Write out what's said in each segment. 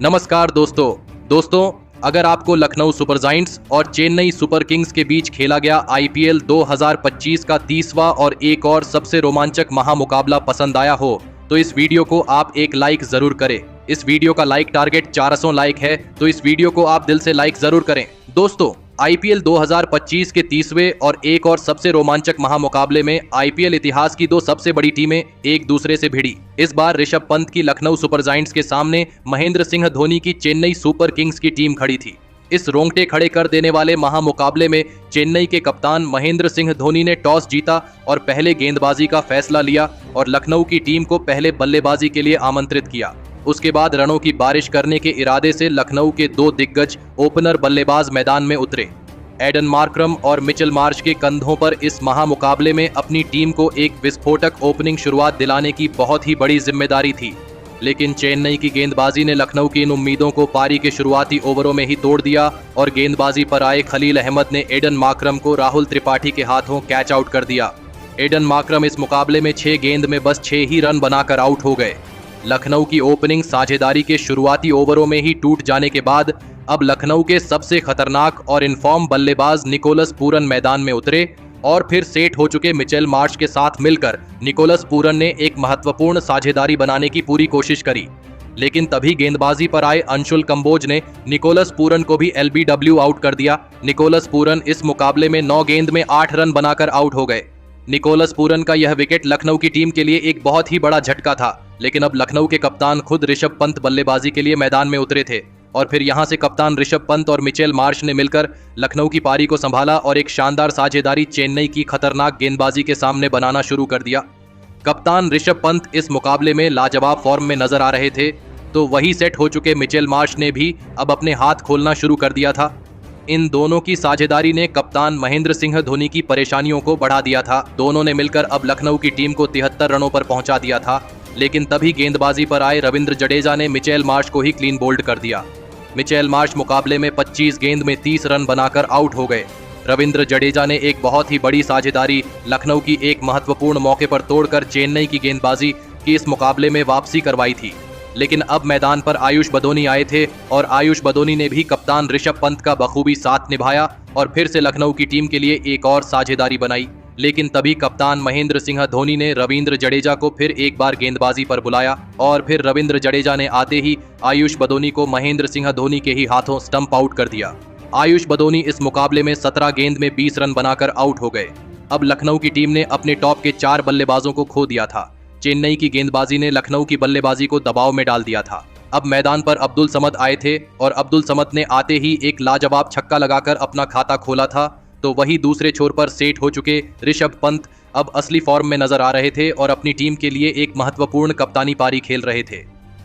नमस्कार दोस्तों, अगर आपको लखनऊ सुपर जायंट्स और चेन्नई सुपर किंग्स के बीच खेला गया आईपीएल 2025 का 30वां और एक और सबसे रोमांचक महामुकाबला पसंद आया हो तो इस वीडियो को आप एक लाइक जरूर करें। इस वीडियो का लाइक टारगेट 400 लाइक है, तो इस वीडियो को आप दिल से लाइक जरूर करें। दोस्तों, आईपीएल 2025 के 30वें और एक और सबसे रोमांचक महामुकाबले में आईपीएल इतिहास की दो सबसे बड़ी टीमें एक दूसरे से भिड़ी। इस बार ऋषभ पंत की लखनऊ सुपर जायंट्स के सामने महेंद्र सिंह धोनी की चेन्नई सुपर किंग्स की टीम खड़ी थी। इस रोंगटे खड़े कर देने वाले महामुकाबले में चेन्नई के कप्तान महेंद्र सिंह धोनी ने टॉस जीता और पहले गेंदबाजी का फैसला लिया और लखनऊ की टीम को पहले बल्लेबाजी के लिए आमंत्रित किया। उसके बाद रनों की बारिश करने के इरादे से लखनऊ के दो दिग्गज ओपनर बल्लेबाज मैदान में उतरे। एडन मार्करम और मिचेल मार्श के कंधों पर इस महामुकाबले में अपनी टीम को एक विस्फोटक ओपनिंग शुरुआत दिलाने की बहुत ही बड़ी जिम्मेदारी थी, लेकिन चेन्नई की गेंदबाजी ने लखनऊ की इन उम्मीदों को पारी के शुरुआती ओवरों में ही तोड़ दिया और गेंदबाजी पर आए खलील अहमद ने एडन मार्करम को राहुल त्रिपाठी के हाथों कैच आउट कर दिया। एडन मार्करम इस मुकाबले में 6 गेंद में बस 6 ही रन बनाकर आउट हो गए। लखनऊ की ओपनिंग साझेदारी के शुरुआती ओवरों में ही टूट जाने के बाद अब लखनऊ के सबसे खतरनाक और इनफॉर्म बल्लेबाज निकोलस पूरन मैदान में उतरे और फिर सेट हो चुके मिचेल मार्श के साथ मिलकर निकोलस पूरन ने एक महत्वपूर्ण साझेदारी बनाने की पूरी कोशिश करी, लेकिन तभी गेंदबाजी पर आए अंशुल कंबोज ने निकोलस पूरन को भी एलबीडब्ल्यू आउट कर दिया। निकोलस पूरन इस मुकाबले में 9 गेंद में 8 रन बनाकर आउट हो गए। निकोलस पूरन का यह विकेट लखनऊ की टीम के लिए एक बहुत ही बड़ा झटका था, लेकिन अब लखनऊ के कप्तान खुद ऋषभ पंत बल्लेबाजी के लिए मैदान में उतरे थे और फिर यहां से कप्तान ऋषभ पंत और मिचेल मार्श ने मिलकर लखनऊ की पारी को संभाला और एक शानदार साझेदारी चेन्नई की खतरनाक गेंदबाजी के सामने बनाना शुरू कर दिया। कप्तान ऋषभ पंत इस मुकाबले में लाजवाब फॉर्म में नजर आ रहे थे, तो वही सेट हो चुके मिचेल मार्श ने भी अब अपने हाथ खोलना शुरू कर दिया था। इन दोनों की साझेदारी ने कप्तान महेंद्र सिंह धोनी की परेशानियों को बढ़ा दिया था। दोनों ने मिलकर अब लखनऊ की टीम को 73 रनों पर पहुंचा दिया था, लेकिन तभी गेंदबाजी पर आए रविंद्र जडेजा ने मिचेल मार्श को ही क्लीन बोल्ड कर दिया। मिचेल मार्श मुकाबले में 25 गेंद में 30 रन बनाकर आउट हो गए। रविंद्र जडेजा ने एक बहुत ही बड़ी साझेदारी लखनऊ की एक महत्वपूर्ण मौके पर तोड़कर चेन्नई की गेंदबाजी की इस मुकाबले में वापसी करवाई थी, लेकिन अब मैदान पर आयुष बदोनी आए थे और आयुष बदोनी ने भी कप्तान ऋषभ पंत का बखूबी साथ निभाया और फिर से लखनऊ की टीम के लिए एक और साझेदारी बनाई। लेकिन तभी कप्तान महेंद्र सिंह धोनी ने रविंद्र जडेजा को फिर एक बार गेंदबाजी पर बुलाया और फिर रविंद्र जडेजा ने आते ही आयुष बदोनी को महेंद्र सिंह धोनी के ही हाथों स्टंप आउट कर दिया। आयुष बदोनी इस मुकाबले में 17 गेंद में 20 रन बनाकर आउट हो गए। अब लखनऊ की टीम ने अपने टॉप के 4 बल्लेबाजों को खो दिया था। चेन्नई की गेंदबाजी ने लखनऊ की बल्लेबाजी को दबाव में डाल दिया था। अब मैदान पर अब्दुल समद आए थे और अब्दुल समद ने आते ही एक लाजवाब छक्का लगाकर अपना खाता खोला था, तो वही दूसरे छोर पर सेट हो चुके ऋषभ पंत अब असली फॉर्म में नजर आ रहे थे और अपनी टीम के लिए एक महत्वपूर्ण कप्तानी पारी खेल रहे थे।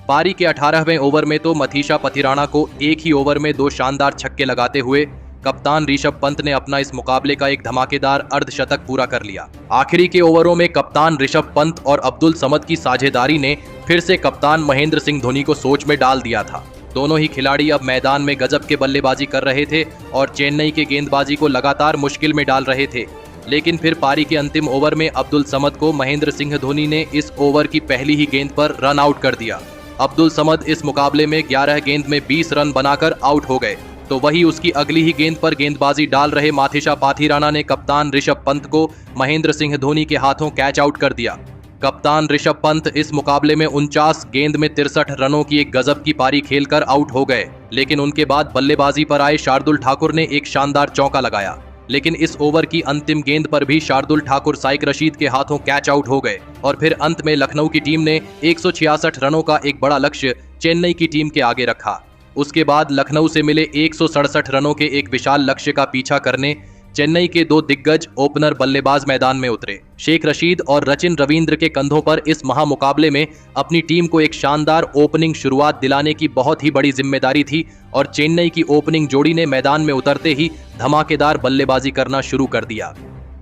पारी के 18वें ओवर में तो मथीशा पथिराणा को एक ही ओवर में 2 शानदार छक्के लगाते हुए कप्तान ऋषभ पंत ने अपना इस मुकाबले का एक धमाकेदार अर्धशतक पूरा कर लिया। आखिरी के ओवरों में कप्तान ऋषभ पंत और अब्दुल समद की साझेदारी ने फिर से कप्तान महेंद्र सिंह धोनी को सोच में डाल दिया था। दोनों ही खिलाड़ी अब मैदान में गजब के बल्लेबाजी कर रहे थे और चेन्नई के गेंदबाजी को लगातार मुश्किल में डाल रहे थे, लेकिन फिर पारी के अंतिम ओवर में अब्दुल समद को महेंद्र सिंह धोनी ने इस ओवर की पहली ही गेंद पर रन आउट कर दिया। अब्दुल समद इस मुकाबले में 11 गेंद में 20 रन बनाकर आउट हो गए, तो वही उसकी अगली ही गेंद पर गेंदबाजी डाल रहे मथीशा पथिराणा ने कप्तान ऋषभ पंत को महेंद्र सिंह धोनी के हाथों कैच आउट कर दिया। कप्तान ऋषभ पंत इस मुकाबले में 49 गेंद में 63 रनों की एक गजब की पारी खेलकर आउट हो गए, लेकिन उनके बाद बल्लेबाजी पर आए शार्दुल ठाकुर ने एक शानदार चौका लगाया, लेकिन इस ओवर की अंतिम गेंद पर भी शार्दुल ठाकुर साइक रशीद के हाथों कैच आउट हो गए और फिर अंत में लखनऊ की टीम ने 166 रनों का एक बड़ा लक्ष्य चेन्नई की टीम के आगे रखा। उसके बाद लखनऊ से मिले 167 रनों के एक विशाल लक्ष्य का पीछा करने चेन्नई के 2 दिग्गज ओपनर बल्लेबाज मैदान में उतरे। शेख रशीद और रचिन रवींद्र के कंधों पर इस महामुकाबले में अपनी टीम को एक शानदार ओपनिंग शुरुआत दिलाने की बहुत ही बड़ी जिम्मेदारी थी और चेन्नई की ओपनिंग जोड़ी ने मैदान में उतरते ही धमाकेदार बल्लेबाजी करना शुरू कर दिया।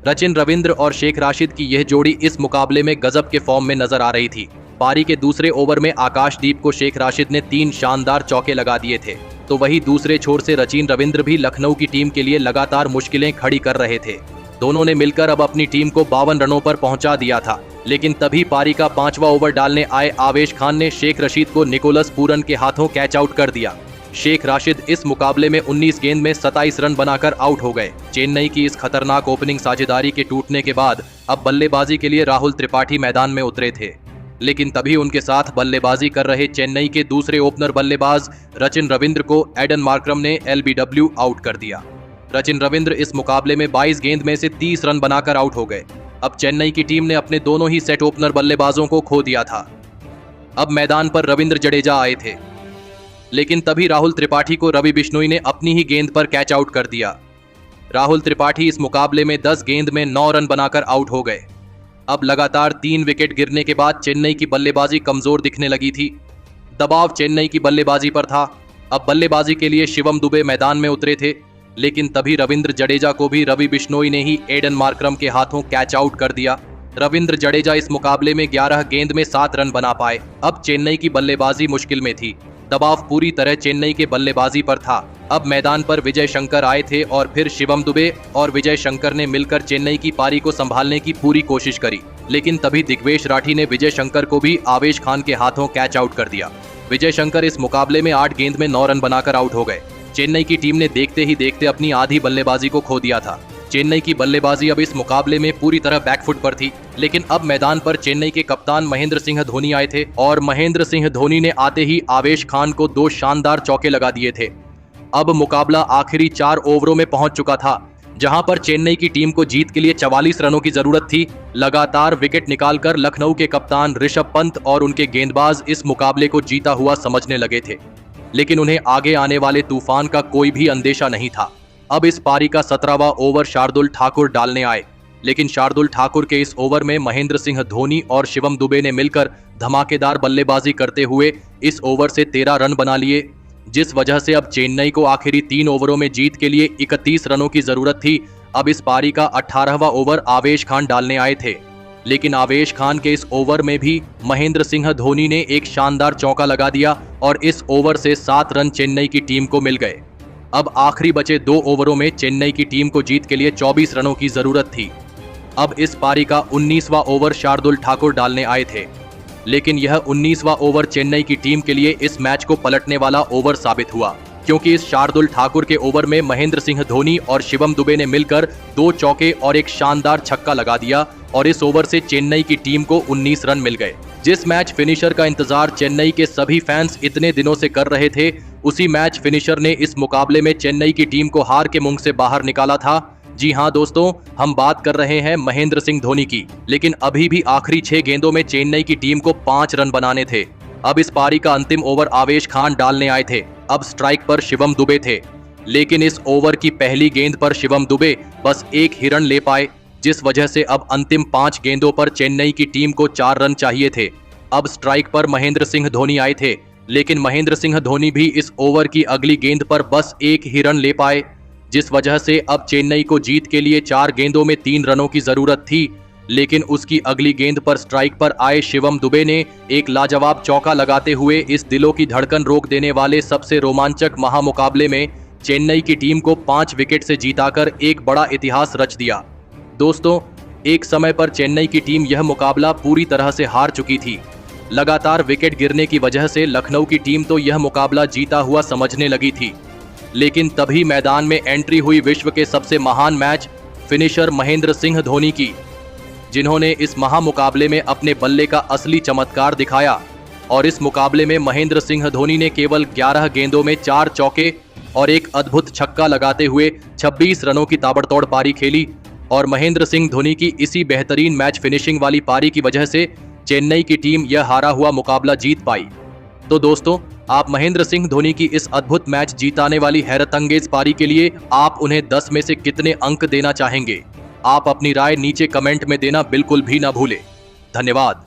रचिन रवींद्र और शेख राशिद की यह जोड़ी इस मुकाबले में गजब के फॉर्म में नजर आ रही थी। पारी के दूसरे ओवर में आकाशदीप को शेख राशिद ने 3 शानदार चौके लगा दिए थे, तो वही दूसरे छोर से रचिन रवींद्र भी लखनऊ की टीम के लिए लगातार मुश्किलें खड़ी कर रहे थे। दोनों ने मिलकर अब अपनी टीम को 52 रनों पर पहुंचा दिया था। लेकिन तभी पारी का 5वां ओवर डालने आए आवेश खान ने शेख रशीद को निकोलस पूरन के हाथों कैच आउट कर दिया। शेख राशिद इस मुकाबले में 19 गेंद में 27 रन बनाकर आउट हो गए। चेन्नई की इस खतरनाक ओपनिंग साझेदारी के टूटने के बाद अब बल्लेबाजी के लिए राहुल त्रिपाठी मैदान में उतरे थे। लेकिन तभी उनके साथ बल्लेबाजी कर रहे चेन्नई के दूसरे ओपनर बल्लेबाज रचिन रविंद्र को एडन मार्करम ने एलबीडब्ल्यू आउट कर दिया। रचिन रविंद्र इस मुकाबले में 22 गेंद में से 30 रन बनाकर आउट हो गए। अब चेन्नई की टीम ने अपने दोनों ही सेट ओपनर बल्लेबाजों को खो दिया था। अब मैदान पर रविंद्र जडेजा आए थे, लेकिन तभी राहुल त्रिपाठी को रवि बिश्नोई ने अपनी ही गेंद पर कैच आउट कर दिया। राहुल त्रिपाठी इस मुकाबले में 10 गेंद में 9 रन बनाकर आउट हो गए। अब लगातार 3 विकेट गिरने के बाद चेन्नई की बल्लेबाजी कमजोर दिखने लगी थी। दबाव चेन्नई की बल्लेबाजी पर था। अब बल्लेबाजी के लिए शिवम दुबे मैदान में उतरे थे, लेकिन तभी रविंद्र जडेजा को भी रवि बिश्नोई ने ही एडन मार्करम के हाथों कैच आउट कर दिया। रविंद्र जडेजा इस मुकाबले में 11 गेंद में 7 रन बना पाए। अब चेन्नई की बल्लेबाजी मुश्किल में थी। दबाव पूरी तरह चेन्नई के बल्लेबाजी पर था। अब मैदान पर विजय शंकर आए थे और फिर शिवम दुबे और विजय शंकर ने मिलकर चेन्नई की पारी को संभालने की पूरी कोशिश करी। लेकिन तभी दिग्वेश राठी ने विजय शंकर को भी आवेश खान के हाथों कैच आउट कर दिया। विजय शंकर इस मुकाबले में 8 गेंद में 9 रन बनाकर आउट हो गए। चेन्नई की टीम ने देखते ही देखते अपनी आधी बल्लेबाजी को खो दिया था। चेन्नई की बल्लेबाजी अब इस मुकाबले में पूरी तरह बैकफुट पर थी। लेकिन अब मैदान पर चेन्नई के कप्तान महेंद्र सिंह धोनी आए थे और महेंद्र सिंह धोनी ने आते ही आवेश खान को 2 शानदार चौके लगा दिए थे। अब मुकाबला आखिरी 4 ओवरों में पहुंच चुका था, जहां पर चेन्नई की टीम को जीत के लिए 44 रनों की जरूरत थी। लगातार विकेट निकालकर लखनऊ के कप्तान ऋषभ पंत और उनके गेंदबाज इस मुकाबले को जीता हुआ समझने लगे थे, लेकिन उन्हें आगे आने वाले तूफान का कोई भी अंदेशा नहीं था। अब इस पारी का 17वां ओवर शार्दुल ठाकुर डालने आए, लेकिन शार्दुल ठाकुर के इस ओवर में महेंद्र सिंह धोनी और शिवम दुबे ने मिलकर धमाकेदार बल्लेबाजी करते हुए इस ओवर से 13 रन बना लिए, जिस वजह से अब चेन्नई को आखिरी 3 ओवरों में जीत के लिए 31 रनों की जरूरत थी। अब इस पारी का 18वां ओवर आवेश खान डालने आए थे, लेकिन आवेश खान के इस ओवर में भी महेंद्र सिंह धोनी ने एक शानदार चौका लगा दिया और इस ओवर से 7 रन चेन्नई की टीम को मिल गए। अब आखिरी बचे 2 ओवरों में चेन्नई की टीम को जीत के लिए 24 रनों की जरूरत थी। अब इस पारी का 19वां ओवर शार्दुल ठाकुर डालने आए थे, लेकिन यह 19वां ओवर चेन्नई की टीम के लिए इस मैच को पलटने वाला ओवर साबित हुआ, क्योंकि इस शार्दुल ठाकुर के ओवर में महेंद्र सिंह धोनी और शिवम दुबे ने मिलकर 2 चौके और एक शानदार छक्का लगा दिया और इस ओवर से चेन्नई की टीम को 19 रन मिल गए। जिस मैच फिनिशर का इंतजार चेन्नई के सभी फैंस इतने दिनों से कर रहे थे, उसी मैच फिनिशर ने इस मुकाबले में चेन्नई की टीम को हार के मुंह से बाहर निकाला था। जी हां दोस्तों, हम बात कर रहे हैं महेंद्र सिंह धोनी की। लेकिन अभी भी आखिरी 6 गेंदों में चेन्नई की टीम को 5 रन बनाने थे। अब इस पारी का अंतिम ओवर आवेश खान डालने आए थे। अब स्ट्राइक पर शिवम दुबे थे, लेकिन इस ओवर की पहली गेंद पर शिवम दुबे बस 1 ही रन ले पाए, जिस वजह से अब अंतिम 5 गेंदों पर चेन्नई की टीम को 4 रन चाहिए थे। अब स्ट्राइक पर महेंद्र सिंह धोनी आए थे, लेकिन महेंद्र सिंह धोनी भी इस ओवर की अगली गेंद पर बस 1 ही रन ले पाए, जिस वजह से अब चेन्नई को जीत के लिए 4 गेंदों में 3 रनों की जरूरत थी। लेकिन उसकी अगली गेंद पर स्ट्राइक पर आए शिवम दुबे ने एक लाजवाब चौका लगाते हुए इस दिलों की धड़कन रोक देने वाले सबसे रोमांचक महामुकाबले में चेन्नई की टीम को 5 विकेट से जीताकर एक बड़ा इतिहास रच दिया। दोस्तों, एक समय पर चेन्नई की टीम यह मुकाबला पूरी तरह से हार चुकी थी। लगातार विकेट गिरने की वजह से लखनऊ की टीम तो यह मुकाबला जीता हुआ समझने लगी थी, लेकिन तभी मैदान में एंट्री हुई विश्व के सबसे महान मैच फिनिशर महेंद्र सिंह धोनी की, जिन्होंने इस महामुकाबले में अपने बल्ले का असली चमत्कार दिखाया। और इस मुकाबले में महेंद्र सिंह धोनी ने केवल 11 गेंदों में 4 चौके और एक अद्भुत छक्का लगाते हुए 26 रनों की ताबड़तोड़ पारी खेली और महेंद्र सिंह धोनी की इसी बेहतरीन मैच फिनिशिंग वाली पारी की वजह से चेन्नई की टीम यह हारा हुआ मुकाबला जीत पाई। तो दोस्तों, आप महेंद्र सिंह धोनी की इस अद्भुत मैच जीताने वाली हैरतअंगेज पारी के लिए आप उन्हें 10 में से कितने अंक देना चाहेंगे? आप अपनी राय नीचे कमेंट में देना बिल्कुल भी ना भूलें। धन्यवाद।